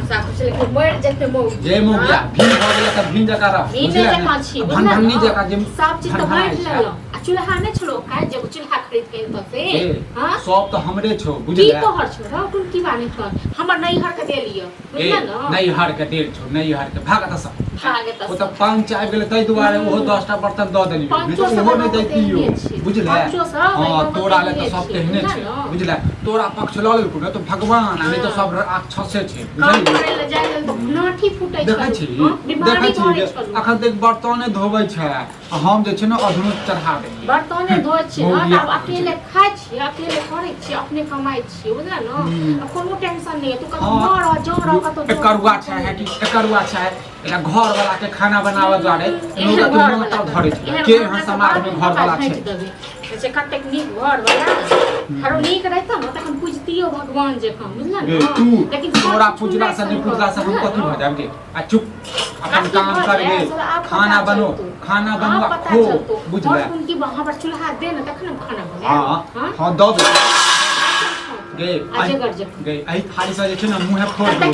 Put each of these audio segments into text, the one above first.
भाषा कुछ लेकिन मर जते मौ जे मौ गया भीन हो गेला त भीन जका रह भीन जका छी भनभनी जका जे सब चीज त बांट लेलो आ चूल्हा नै छलो का जे चूल्हा खरीद के त से हां सब त हमरे छौ बुझले की तोहर छौ रे तुम की बानी कर हमर नैहर के दे लियो बुझला न नैहर के दे छौ नैहर के भागत सब भागत ओ त पांच आबि गेलै तै दुआरे ओहो 10टा बर्तन द देली ओहो नै दैतियो बुझले हां तोरा ले त सब कहने छै बुझले तोरा पक्ष ल लेलकु न त भगवान नै त सब राक्षसे छै बुझली करे ले जाय ले नाठी फुटै छै देखै छी अखन तक बर्तने धोबै छै हम जे छै न अधुनु चढ़ा दे बर्तने धोइ छी न अब अकेले खाइ छी अकेले करै छी अपने कमाइ छी बुझला न कोनो टेंशन नै तू कत मर जर कत एकरुआ छै है कि एकरुआ छै एला घर वाला के खाना बनावे दुआरे लोग के मोटर धरै छै के यहाँ समाज में घर वाला छै से कतेक नीक घर वाला हरो नीक रहता न तखन पूजतियो भगवान जे हम बुझला न लेकिन तोरा पूजला से नहीं पूजला से हम कथि भ जाब गे आ चुप अपन काम कर गे खाना बनो खो बुझले उनकी वहां पर चूल्हा दे न तखन खाना बने हां दो गे गे आई थाली से जे छै न मुंह फोड़ दे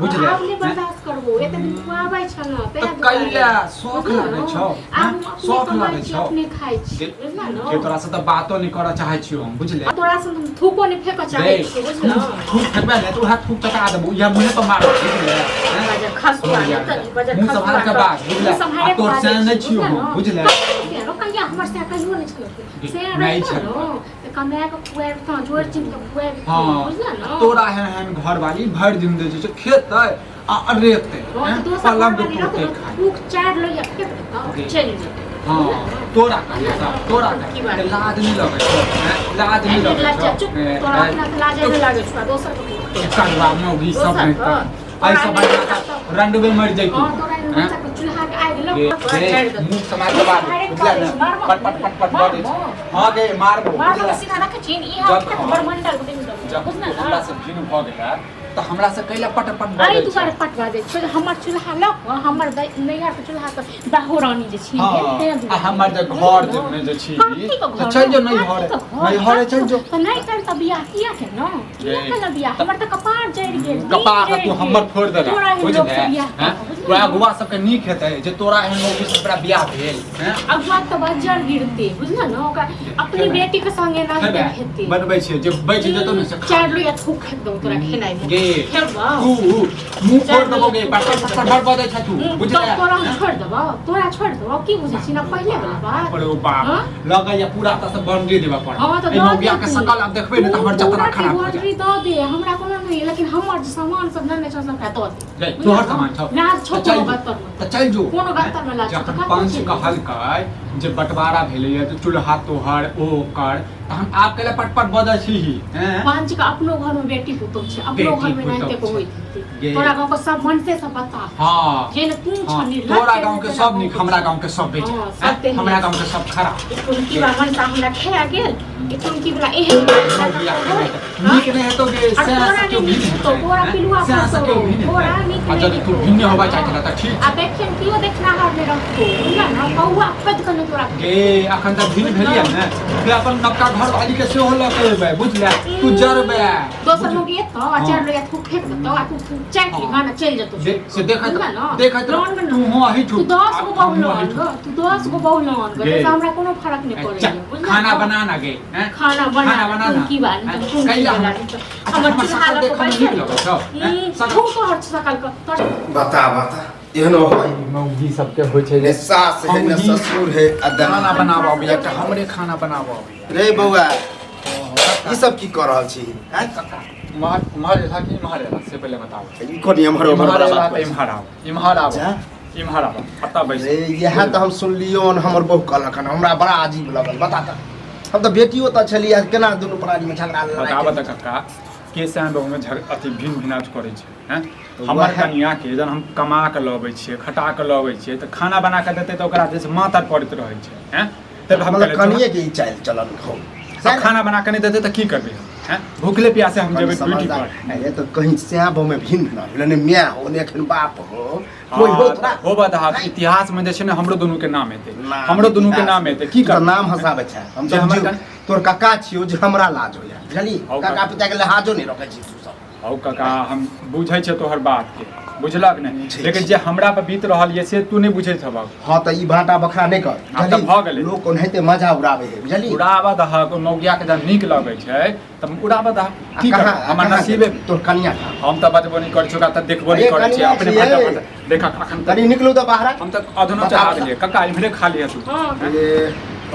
बुझले आप ने बर्दाश्त करबो एते दिन खुआबै छ न ते कैला शौक लागे छौ शौक लागे छौ अपने खाइ छी बुझला न के तोरा से त बातो नहीं कर चाहै छी हम बुझले तोरा से हम थूको नहीं फेक चाहै छी बुझला थूक फेकबे ने तो हाथ थूक टका देबो या मुंह पर मार बुझले बाजा खसुआ ने त बाजा मुंह संभाल के बात बुझले तोर से नहीं छी हम बुझले कहिया हमर से कहियो नहीं छलो से नहीं छलो कमाए के खुआए त जोर चिन के खुआए बुझला न तोरा है घर वाली भर दिन दे छै खेतै आ अरेते पलंग टूटे खाए भूख चार लो या फेक चल जे हां तोरा का लाज नहीं लगे छै लाज नहीं लगे छै तोरा अपना लाज नहीं लागे छै दोसर के करवा मौगी सब नहीं आई सब बना रंडवे मर जाई हां तोरा बच्चा के चूल्हा के आइ गेलो मुंह समाज के बाद बुझला न पट बड़े हां गे मारबो मारबो सीधा रख छी ई हम बरमंडल बुझना न हमरा से भिन भ गेला त हमरा से कैला पट अरे तू बारे पटवा दे छ हमर चूल्हा लक हमर नैया के चूल्हा के बाहुरानी जे छी आ हमर जे घर जे में जे छी त चल जो नहीं हरे चल जो त नहीं कर त बियाह किया के न किया के बियाह हमर त कपार जड़ गेल कपार तू हमर फोड़ देला बुझले हैं तोरा गुवा सब के नीक हेतै जे तोरा एहन मौगी से तोरा बियाह भेल हैं अब बात त बजर गिरते बुझला न ओका अपनी बेटी के संगे ना हेतै बनबै छै जे बच जेतो न से चार लो या थूक फेक दो तोरा खेनाइ गे तू मुंह फोड़ देबो गे पर बड़बड़ै छ तू बुझले तोरा छोड़ देबो की बुझै छी ना पहिले वाला बात पर ओ बाप लगा या पूरा त सब बंडी देबा पड़ ए मौगिया के सकल अब देखबै न त हमर जतरा खराब हो जाय द दे हमरा कोनो नहीं लेकिन हमर सामान सब न छ सब का दे तोहर सामान छ लाज छोड़ त चल जो कोनो गत्तर में लाज जखन पंच कहलकै जे बंटवारा भेलैया त चूल्हा तोहर ओ कर त हम आप केला पटपट बजै छी हैं पंच का अपनो घर में बेटी पुतो छै अपनो घर में रहते को होई तोरा गांव के सब मन से सब बता हां जे न तू छनी तोरा गांव के सब निक हमरा गांव के सब बेच हमरा गांव के सब खराब उनकी बा मन सा हमरा खेया गेल उनकी बला एहन निक नहीं है तो गे से क्यों भी तो तोरा पिलुआ तोरा निक नहीं तू भिन्न होबा चाहत त ठीक आ देखें कियो देखना हार में रखो ना ना कौआ पद कने तोरा गे अखन त भिन्न भेलिया ने बे अपन नवका घर वाली के सेहो लकेबे बुझले तू जरबे दोसर लोग ये तो अचार ले तू फेंक दो आ तू चैक गाना चल जतो से देखत तू हो ही तू 10 गो बहु लोन गे हमरा कोनो फर्क नहीं पड़े खाना बना ना गे हैं खाना बना की बात कैला हमर चूल्हा लग बैठ तू तो हर सकल का बता एहनो होय मौगी सब के होय छै रे सास है न ससुर है खाना बनाबो अभी एकटा हमरे खाना बनाबो रे बौआ ई सब की कर रहल छी हैं मारे था कि मारे से पहले बताओ ई कोनी इम्हार आओ पता बैस रे यह त हम सुनलियो न हमर बहु कहलक हमरा बड़ा अजीब लगल बता त हम त बेटियो त छलिया केना दुनु प्राणी में झगड़ा बताबा त कक्का के से बहु में अथी भिनाज करे छै हैं हमर कनिया के जन हम कमा के लबै छियै खटा के लबै छियै त खाना बना के देतै त ओकरा जैसे माथा पड़त रहै छै हैं त हम कनिए के ई चाल चलन खौ सब खाना बना के नहीं देते तो की करबे हैं भूखले प्यासे हम जेबे ड्यूटी पर अरे तो कहीं स्याब में भिन्न ना लेने मियां हो ने एखन बाप हो कोई हो बता इतिहास में जे छै ने हमरो दुनू के नाम हेते हमरो दुनू के नाम हेते की कर नाम हसाबे छै हम तोर काका छियो जे हमरा लाज होया बुझली काका पिता के लिहाजो नहीं रखे छी तू सब हौ काका हम बुझै छै तोहर बात के बुझलक ने छै, लेकिन छै। जे हमरा पर बीत रहल ये से तू नहीं बुझैत हब हाँ तो ई भाटा बखरा नहीं कर हाँ, तऽ भऽ गेलै। लोग ओनाहिते मजा उड़ावे है बुझली उड़ाबा दह मौगिया के जब नीक लगे छै तब उड़ाबा दह की कर हमर नसीबे तोर कनिया का हम तऽ बजबो नहीं करै छी ओकरा तऽ देखबो नहीं अरे करै छी कनिया अपने छियै। भाटा देखा अखन तक तनी निकलू तो बाहर हम तऽ अधनो चढ़ा देलियै काका इम्हरे खा लिया तू हाँ ये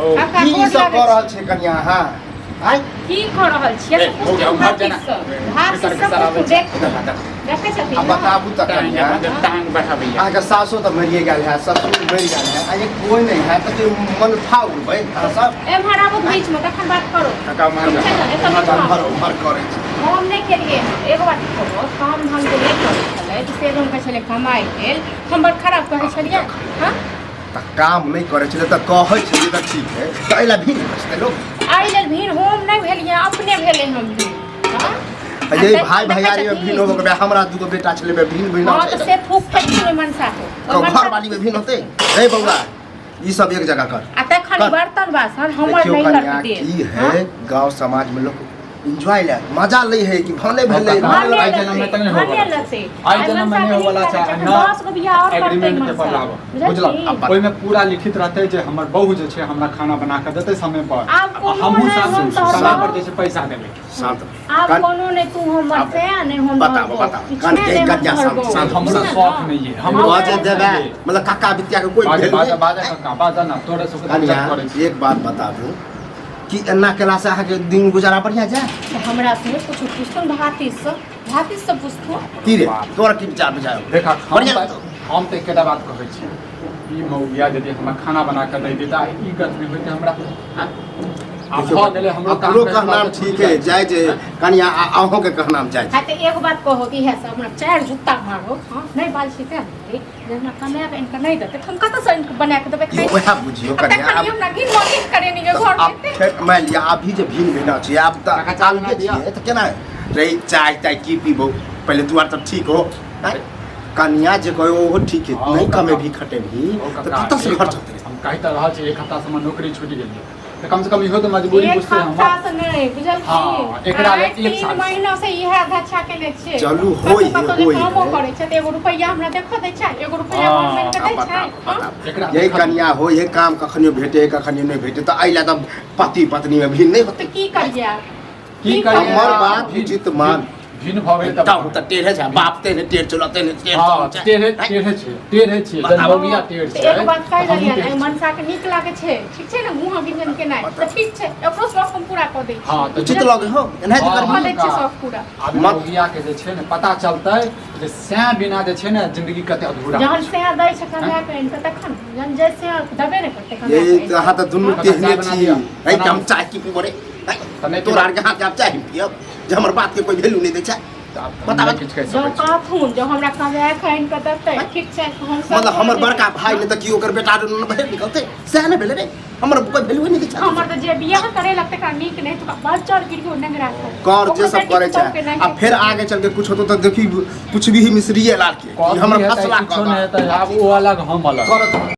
ओ काका की गोर सब लागै कर रहल छी। छे कनिया हां आइ की कऽ रहल छियै ए, हो गया, उम्हर जेना। भात एकर सब सराबे कुछ देख छै। देखै छथिन अब ना? बताबू त कनिया टांग बैठाबैया अहाँके सासो तऽ मरिए गेल है ससुर मरि गेल है आ एक कोई नहीं है तो मन फाउल भाई सब एम्हर आबू बीच में तखन बात करो काका उम्हर जा। छै ने, एतऽ बीच में भर आबू। भर करे छै हम नहीं केलिए एगो बात कहो काम धाम जे नहीं करै छलै तऽ से कहै छलै कमाइ लेल हम बड़ खराब कहै छलियै हाँ तऽ काम नहीं करे छले तऽ कहै छले तऽ ठीक है तऽ एला भी बचते लोग आई लेल भीड़ हम नहीं भेलिए अपने भेले हम भीड़ हाँ? ये भाई भैयारी में भिन्न होबे के हमरा दूगो बेटा छले बे भिन्न भिन्न हाँ तो से फूक फेंक में मनसा तो घर वाली में भिन्न होते रे बउआ ई सब एक जगह कर आ तखन कर। बर्तन बासन हमर देखियो नहीं कन्या लग दे की है गांव समाज में लोग एंजॉय ले मजा ले है कि भने भेले हाँ, भने आई भेलै। जन्म में तक नहीं होगा। भने लगते आई जन्म में नहीं होगा चाहे ना 10 गो बियाह और करते एग्रीमेंट पेपर लाबो बुझलक ओइ में पूरा लिखित रहते जे हमर बहू जे छै हमरा खाना बना के देते समय पर आब कोनो हमहू नहि, हम तऽ समय हम- पर जे छै पैसा देबै शांत आप कन- कोनो नहीं तू हमर अब से नहीं हम बताबो, बताबो। कन- के कन्या शांत- शांत। हमरा शौक नहीं है हम बाजे देबे मतलब काका बिटिया के कोई बाजा भेल बाजा नहीं। बाजा काका बाजा ना तोरे सब कन्या करे छी एक बात बता दू कि एना केला से अहाँ के दिन गुजारा बढ़िया जाए हमरा से कुछ पूछतो भातीस से पूछतो तीरे तोरा की विचार बुझाओ देखा बढ़िया हम तऽ एकेटा बात कहै छी ई मौगिया यदि हमरा खाना बना के दे देता ई गत नहीं होते हमरा हाँ? आब भऽ गेलै हमरो काम हमरो करे कहना वाला ठीक है जाय जे कन्या अहों के कहना जाय हाँ तो एगो बात कहो कि है सब हमरा चार जुत्ता मारो हाँ नहीं बाल छी क्या जब कमाया के इनका नहीं देते हम कत से इनको बना के देबे ये वह बुझियो कन्या तखन हम ना गिन मगिन करे नहीं तो घर अब में फिर मान लिया अभी जे भिन्न भिन्न छी आप त काका चाय बना दिया। तो केना रही चाय ताय की पीबो पहले दुआर तो ठीक हो हैं? कन्या जे कहो वो ठीक है हाँ, नहीं काका। कमे भी खटे भी ओ तो काका, कत से एक घर हफ्ता- चलते हम कही तऽ रहल छी एक हफ्ता से हमर नौकरी छूटि गेलै तऽ कम से कम इहो तऽ मजबूरी एक बुझते हफ्ता हम से नहीं बुझल हाँ, एकरा लेल छी एक साल। 3 महीना से इहे धच्छा केने छियै चलू, होय है, होय है। कामो करे छै त एगो रुपैया हमरा देखो दै छै एगो रुपैया हाँ, गवर्नमेंट के दै छै बताओ हाँ? एकरा यही कन्या हो ये काम कखनियो भेटे कखनियो नहीं भेटे तो अइला तो पति पत्नी में भिन्न नहीं होते तो की करिए की करिए हमर बात उचित मान भिन्न भऽ गेल तब त टेढ़े छै बाप तेने टेढ़ चलते ने टेढ़ हाँ चलै छै। टेढ़े टेढ़े छै टेढ़े छै जब मौगिया टेढ़ तो छै एक बात कह तऽ हमहूँ रही टेढ़ है छी। मनसा के नीक लागे छै ठीक छै ना मुंह गिनन के नहीं तो ठीक छै एकरो शौक हम पूरा कर दै छी हाँ तऽ उचित लगे हो एनाहिते हाँ, करबी कर दै छी शौक पूरा आब मौगिया के जे छै ने पता चलतै जे सै बिना जे छै ने जिंदगी कते अधूरा जहन से दै छै कन्या के इनके तखन जहन जैसे दबे नहीं करते कन्या ये के तो हाथ दुनु हाँ, तेहने चाय बना छी दिया। है कि हम चाय की पीबो रे नहीं तोरा आर के हाथ के आप चाय पियब जे हमर बात के कोई वैल्यू नहीं दै छै बता किछु कहि जो सकै छी कहथुन जो हमरा कन्या के इनके देतै ठीक छै हम सब मतलब हमर बड़का भाई ने त की ओकर बेटा न भेल निकलते सह ने भेले रे हमर कोई वैल्यू नहीं दै छै हमर तो जे बियाह करे लगते का नीक नहीं तो बच्चा गिरगो नहीं राखो कर जे सब करे छै आ फिर आगे चल के कुछ होतो त देखी कुछ भी मिस्री लाल के कथी हमर हेतै, फसला किछो नहि हेतै, आब ओ अलग हम अलग करत